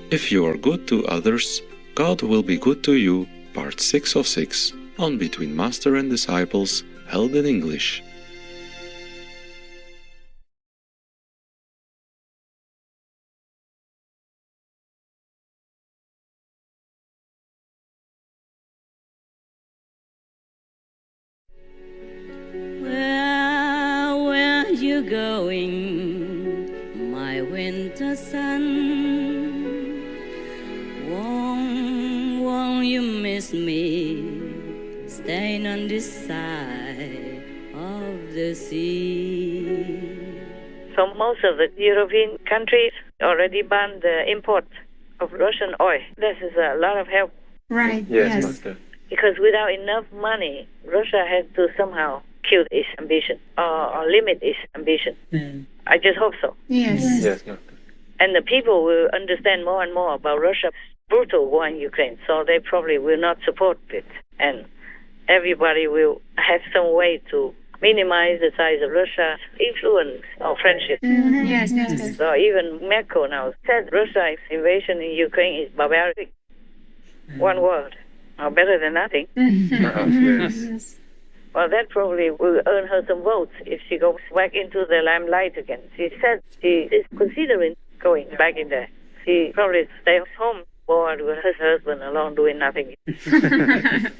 If you are good to others, God will be good to you. Part 6 of 6 on Between Master and Disciples, held in English. Where are you going, my winter sun? Won't you miss me, staying on this side of the sea? So most of the European countries already banned the import of Russian oil. This is a lot of help. Right. Yes, Master. Because without enough money, Russia has to somehow kill its ambition or limit its ambition. I just hope so. Yes. Yes, Master. And the people will understand more and more about Russia's brutal war in Ukraine, so they probably will not support it. And everybody will have some way to minimize the size of Russia's influence or friendship. Yes, Master. So even Merkel now said Russia's invasion in Ukraine is barbaric. One word, or better than nothing. Yes. Well, that probably will earn her some votes if she goes back into the limelight again. She said she is considering going back in there. She probably stay home bored with her husband alone doing nothing.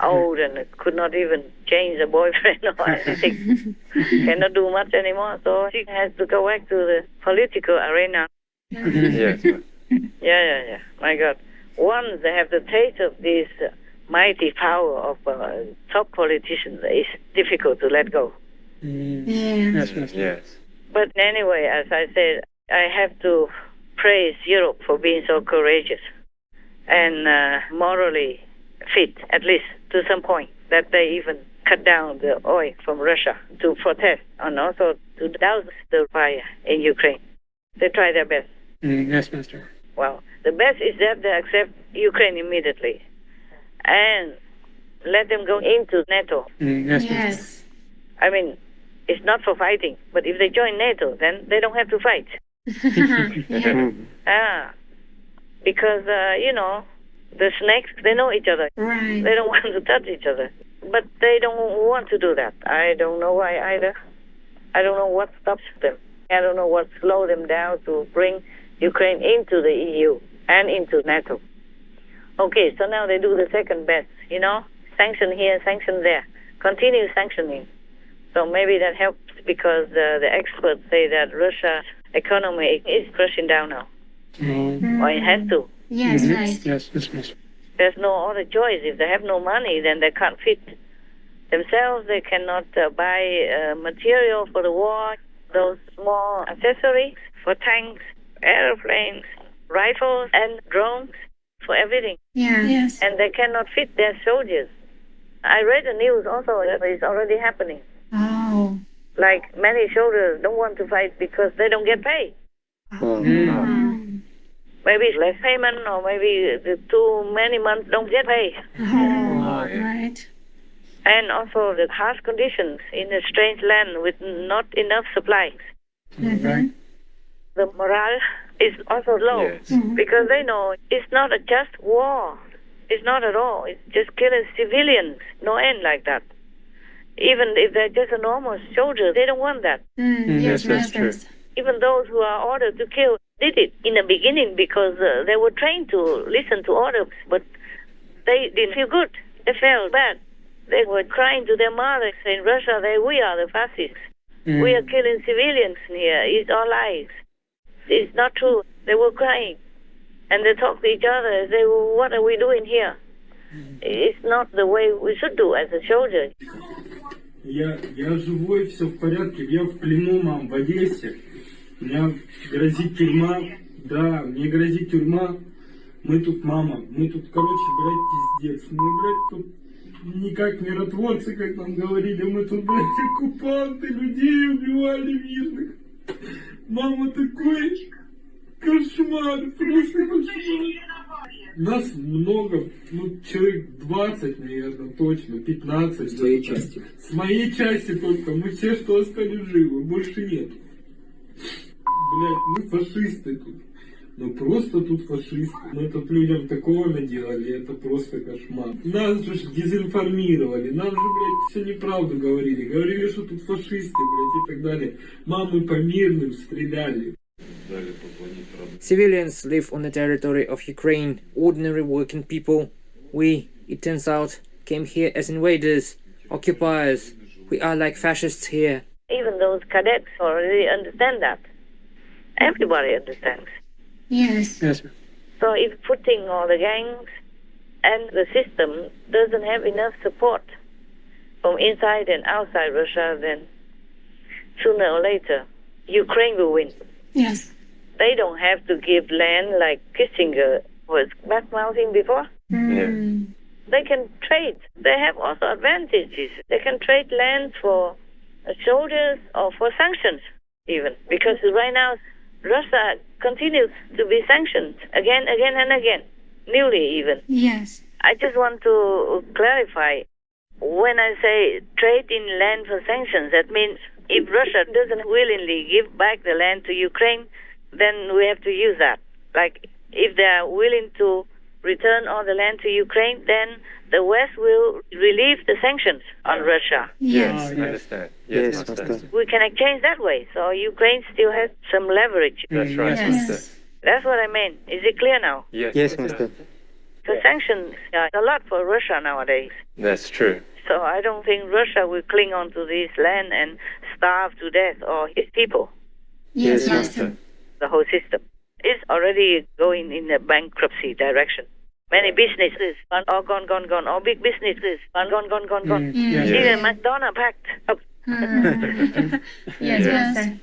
Old and could not even change a boyfriend or anything. Cannot do much anymore, so she has to go back to the political arena. Yes, Master. Yeah. My God. Once they have the taste of this mighty power of top politicians, it's difficult to let go. Yes. Yes. But anyway, as I said, I have to praise Europe for being so courageous and morally fit, at least to some point, that they even cut down the oil from Russia to protest and also to douse the fire in Ukraine. They try their best. Yes, Master. Well, the best is that they accept Ukraine immediately and let them go into NATO. Yes. I mean, it's not for fighting, but if they join NATO, then they don't have to fight. Because, the snakes, they know each other. Right. They don't want to touch each other. But they don't want to do that. I don't know why either. I don't know what stops them. I don't know what slows them down to bring Ukraine into the EU and into NATO. Okay, so now they do the second best, sanction here, sanction there. Continue sanctioning. So maybe that helps because the experts say that Russia's economy is crashing down now. Or it has to. Yes, right. Yes, Master. There's no other choice. If they have no money, then they can't feed themselves. They cannot buy material for the war, those small accessories for tanks, airplanes, rifles, and drones, for everything. Yes. And they cannot feed their soldiers. I read the news also that it's already happening. Oh. Like many soldiers don't want to fight because they don't get paid. Maybe it's less payment, or maybe too many months don't get paid. Right. And also the harsh conditions in a strange land with not enough supplies. Right. The morale is also low Yes. because they know it's not a just war. It's not at all. It's just killing civilians. No end like that. Even if they're just a normal soldier, they don't want that. Yes, that's true. Masters. Even those who are ordered to kill did it in the beginning because they were trained to listen to orders, but they didn't feel good. They felt bad. They were crying to their mothers in Russia that we are the fascists. We are killing civilians here. It's our lives. It's not true. They were crying. And they talked to each other and say, well, what are we doing here? It's not the way we should do as a soldier. Я живой, все в порядке. Я в плену, мам, в Одессе. Мне грозит тюрьма. Да, мне грозит тюрьма. Мы тут, мама, короче, блядь, пиздец. Мы, блядь, тут не как миротворцы, как нам говорили. Мы тут, блядь, оккупанты, людей убивали мирных. Мама, такой кошмар, просто кошмар. Нас много, человек 20, наверное, точно, 15. С твоей части? С моей части только. Мы все, что остались живы, больше нет. Блядь, мы фашисты тут. Ну просто тут фашисты. Мы тут людям такого наделали, это просто кошмар. Нас же дезинформировали, нам же, блядь, все неправду говорили. Говорили, что тут фашисты, блядь, и так далее. Мамы по мирным стреляли. Civilians live on the territory of Ukraine, ordinary working people. We, it turns out, came here as invaders, occupiers. We are like fascists here. Even those cadets already understand that. Everybody understands. Yes. Yes, ma'am. So if putting all the gangs and the system doesn't have enough support from inside and outside Russia, then sooner or later, Ukraine will win. Yes. They don't have to give land like Kissinger was backmouthing before. Mm. They can trade. They have also advantages. They can trade land for soldiers or for sanctions even. Because right now, Russia continues to be sanctioned again and again, newly even. Yes. I just want to clarify. When I say trade in land for sanctions, that means if Russia doesn't willingly give back the land to Ukraine, then we have to use that. Like, if they are willing to return all the land to Ukraine, then the West will relieve the sanctions on Russia. Yes. Yes. Understand. Yes, Master. Master. We can exchange that way. So Ukraine still has some leverage. That's right, Yes. Master. That's what I mean. Is it clear now? Yes, Master. The sanctions are a lot for Russia nowadays. That's true. So I don't think Russia will cling on to this land and starve to death or its people. Yes, Yes, Master. The whole system is already going in a bankruptcy direction. Many businesses are all gone. All big businesses are gone. Yes. Even McDonald's packed up. Mm. Yes, Yes. Master.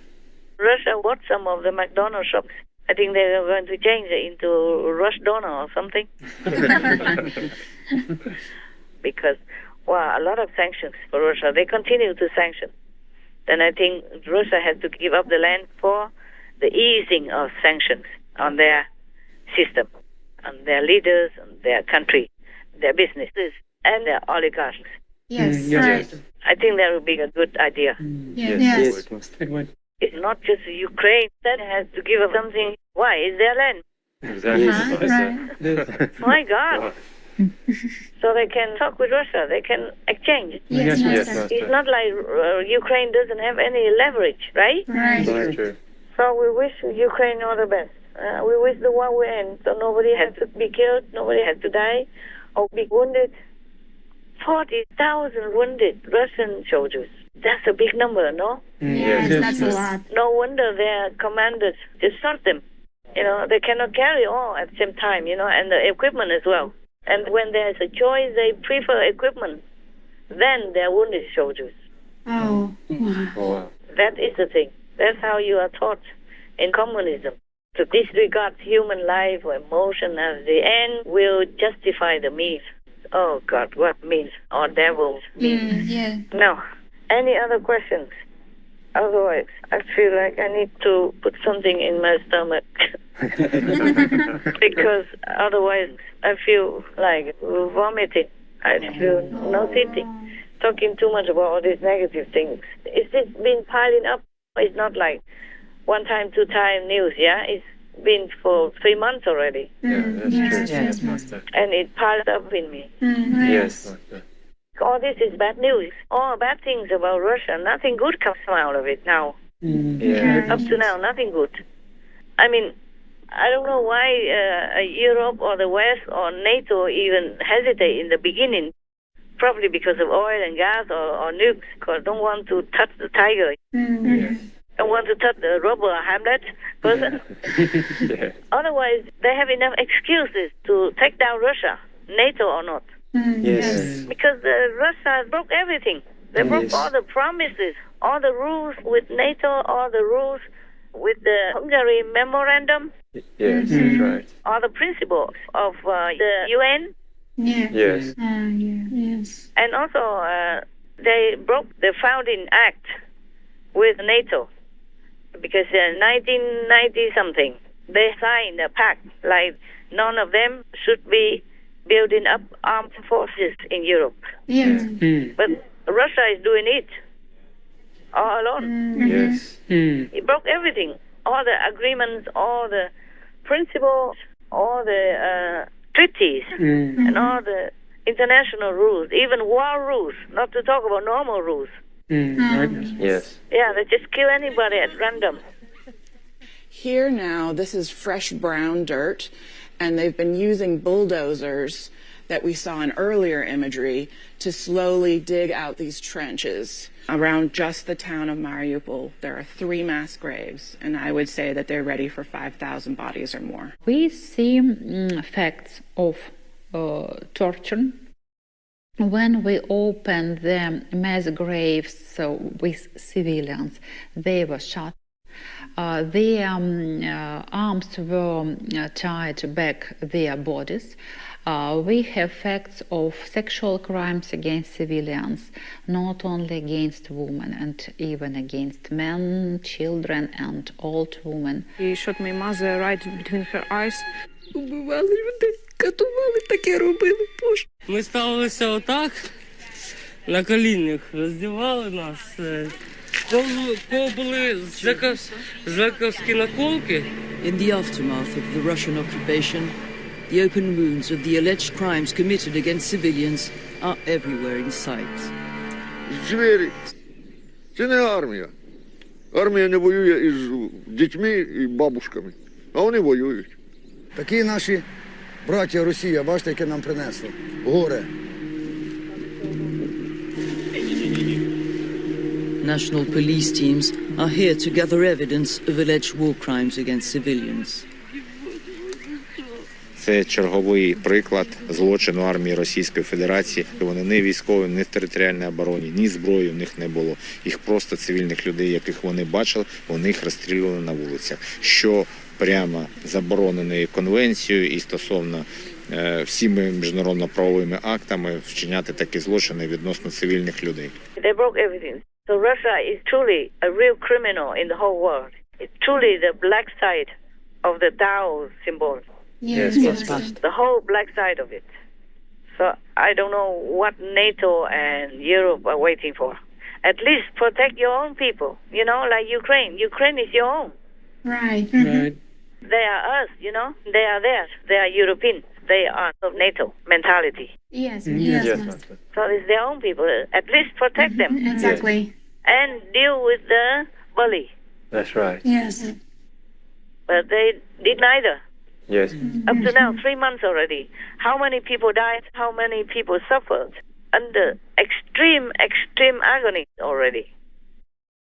Russia bought some of the McDonald's shops. I think they are going to change it into Rush Donor or something. Because, a lot of sanctions for Russia. They continue to sanction. Then I think Russia has to give up the land for the easing of sanctions on their system, on their leaders, on their country, their businesses, and their oligarchs. Yes. Yes, Right. Master. I think that would be a good idea. Yes. Yes, Master. It would. It's not just Ukraine that has to give up something. Why? It's their land. Exactly, Uh-huh. Master. Right. My God. So they can talk with Russia. They can exchange. Yes, Yes, Yes, Master. Master. It's not like Ukraine doesn't have any leverage, right? Right. That's true. So we wish Ukraine all the best. We wish the war will end so nobody has to be killed, nobody has to die or be wounded. 40,000 wounded Russian soldiers. That's a big number, no? Yes, Yes, that's a yes. lot. No wonder their commanders just shot them. They cannot carry all at the same time, and the equipment as well. And when there's a choice, they prefer equipment than their wounded soldiers. Oh. Wow. Oh, wow. That is the thing. That's how you are taught in communism. To disregard human life or emotion as the end will justify the means. Oh, God, what means? Or devils means. Yeah. No. Any other questions? Otherwise, I feel like I need to put something in my stomach. Because otherwise, I feel like vomiting. I feel nauseating. Talking too much about all these negative things. It's just been piling up. It's not like one time, 2 time news, yeah? It's been for 3 months already. Yeah, that's Yes, true. yes, Master. And it piled up in me. Yes, Master. All this is bad news. All bad things about Russia. Nothing good comes out of it now. Yeah. Up to now, nothing good. I mean, I don't know why Europe or the West or NATO even hesitate in the beginning. Probably because of oil and gas or nukes, because don't want to touch the tiger. Yes. Don't want to touch the robber Hamlet person. Yeah. Otherwise, they have enough excuses to take down Russia, NATO or not. Yes. Because Russia broke everything. They broke Yes. all the promises, all the rules with NATO, all the rules with the Hungary memorandum, Yes, that's right. all the principles of the UN. Yeah. Yes. Yeah. Yes. And also, they broke the founding act with NATO. Because in 1990-something, they signed a pact like none of them should be building up armed forces in Europe. Yes. But Russia is doing it all alone. Yes. It broke everything. All the agreements, all the principles, all the treaties, and all the international rules, even war rules, not to talk about normal rules. Right, Mister. Yes. Yeah, they just kill anybody at random. Here now, this is fresh brown dirt, and they've been using bulldozers that we saw in earlier imagery to slowly dig out these trenches. Around just the town of Mariupol, there are 3 mass graves, and I would say that they're ready for 5,000 bodies or more. We see facts of torture. When we opened the mass graves with civilians, they were shot. Their arms were tied back their bodies. We have facts of sexual crimes against civilians, not only against women, and even against men, children, and old women. He shot my mother right between her eyes. Убивали людей, катували, таке робили, Боже. Ми ставилися отак, на колінах, роздівали нас. Кого були зековські наколки. In the aftermath of the Russian occupation, the open wounds of the alleged crimes committed against civilians are everywhere in sight. Звірі. Це не армія. Армія не воює із дітьми і бабушками, а вони воюють. Такі наші браття Росія, бачите, яке нам принесло. Горе. National police teams are here to gather evidence of alleged war crimes against civilians. Це черговий приклад злочину армії Російської Федерації. Вони не військові, не в територіальній обороні, ні зброї в них не було. Їх просто цивільних людей, яких вони бачили, вони їх розстрілювали на вулицях. Що прямо заборонено конвенцією і стосовно всіми міжнародно-правовими актами вчиняти такі злочини відносно цивільних людей. They broke everything. So Russia is truly a real criminal in the whole world. It's truly the black side of the Tao symbol. Yes, the whole black side of it. So I don't know what NATO and Europe are waiting for. At least protect your own people, you know, like Ukraine. Ukraine is your own. Right. Right. They are us, you know. They are theirs. They are Europeans. They are of NATO mentality. Yes, Yes, yes. Master. So it's their own people. At least protect them Exactly. and deal with the bully. That's right. Yes. But they did neither. Yes. Up to now, 3 months already. How many people died? How many people suffered under extreme agony already?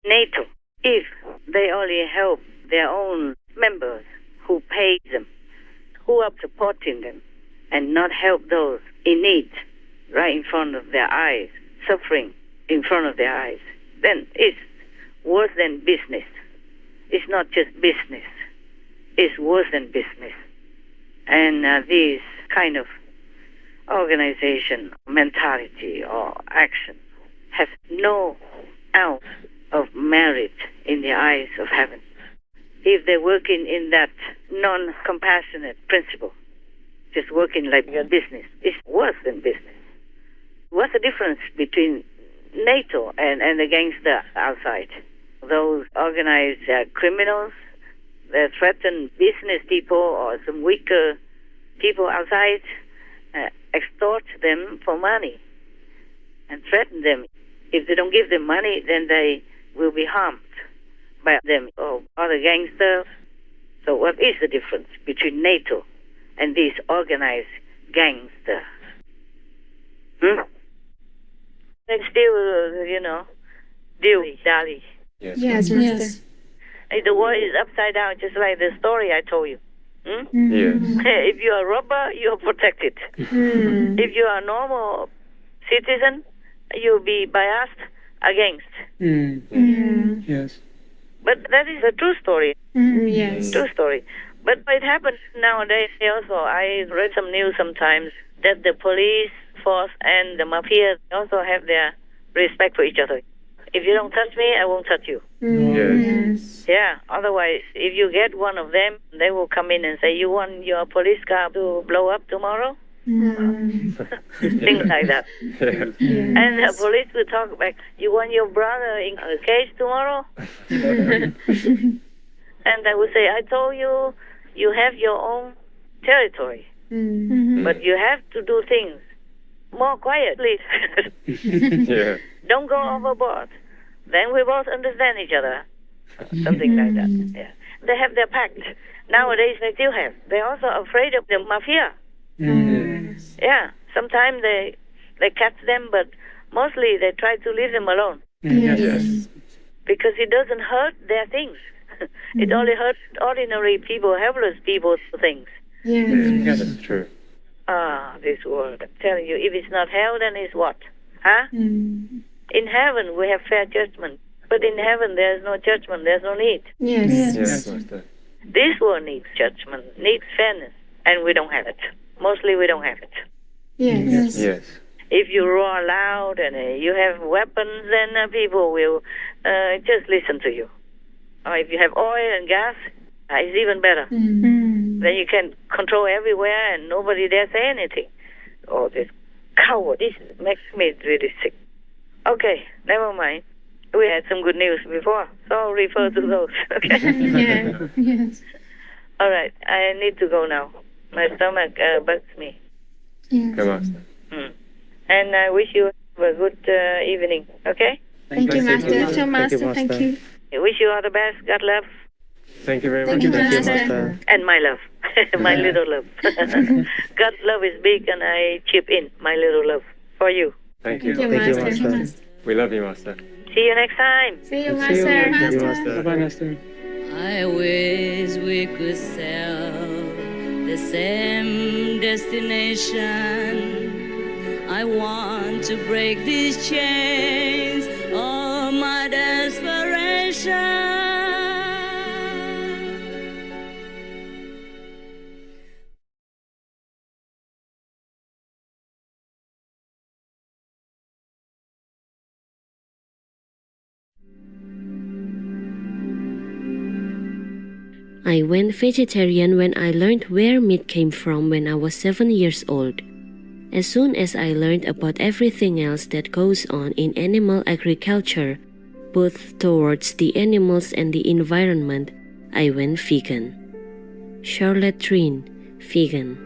NATO, if they only help their own members who pay them, who are supporting them, and not help those in need right in front of their eyes, suffering in front of their eyes, then it's worse than business. It's not just business. It's worse than business. And this kind of organization, mentality, or action has no ounce of merit in the eyes of heaven. If they're working in that non-compassionate principle, just working like a business, it's worse than business. What's the difference between NATO and the gangster outside? Those organized criminals that threaten business people or some weaker people outside, extort them for money and threaten them. If they don't give them money, then they will be harmed by them or other gangsters. So what is the difference between NATO and these organized gangsters? They still, dilly-dally. Yes. Yes, Master. The world is upside down, just like the story I told you. Yes. If you are a robber, you are protected. If you are a normal citizen, you'll be biased against. Yes. But that is a true story. Yes. True story. But it happens nowadays also. I read some news sometimes that the police force and the mafia also have their respect for each other. If you don't touch me, I won't touch you. Yes. Yeah, otherwise, if you get one of them, they will come in and say, you want your police car to blow up tomorrow? Things like that. Yes. And the police will talk back, you want your brother in a cage tomorrow? And I would say, I told you you have your own territory, but you have to do things more quietly. Yeah. Don't go overboard. Then we both understand each other. Something like that. Yeah. They have their pact. Nowadays they still have. They're also afraid of the mafia. Yeah. Sometimes they catch them, but mostly they try to leave them alone. Yes. Because it doesn't hurt their things. It only hurts ordinary people, helpless people's things. Yeah, that's true. Ah, this world. I'm telling you, if it's not hell, then it's what? Huh? In heaven, we have fair judgment. But in heaven, there's no judgment. There's no need. Yes, Master. This world needs judgment, needs fairness, and we don't have it. Mostly we don't have it. Yes. If you roar loud and you have weapons, then people will just listen to you. Or if you have oil and gas, it's even better. Then you can control everywhere and nobody dare say anything. Oh, this coward, this makes me really sick. Okay, never mind. We had some good news before, so I'll refer to those. Okay? Yes. All right, I need to go now. My stomach bugs me. Okay, Master. And I wish you a good evening, okay? Thank you, Master. So, Master, thank you. I wish you all the best. God love. Thank you very much. Thank you, Master. And my love. My little love. God's love is big, and I chip in my little love for you. Thank you. Thank you, Master. We love you, Master. See you next time. See you, Master. Thank you, Master. Bye, Master. I wish we could sail the same destination. I want to break these chains of my desperation. I went vegetarian when I learned where meat came from when I was 7 years old. As soon as I learned about everything else that goes on in animal agriculture, both towards the animals and the environment, I went vegan. Charlotte Trine, vegan.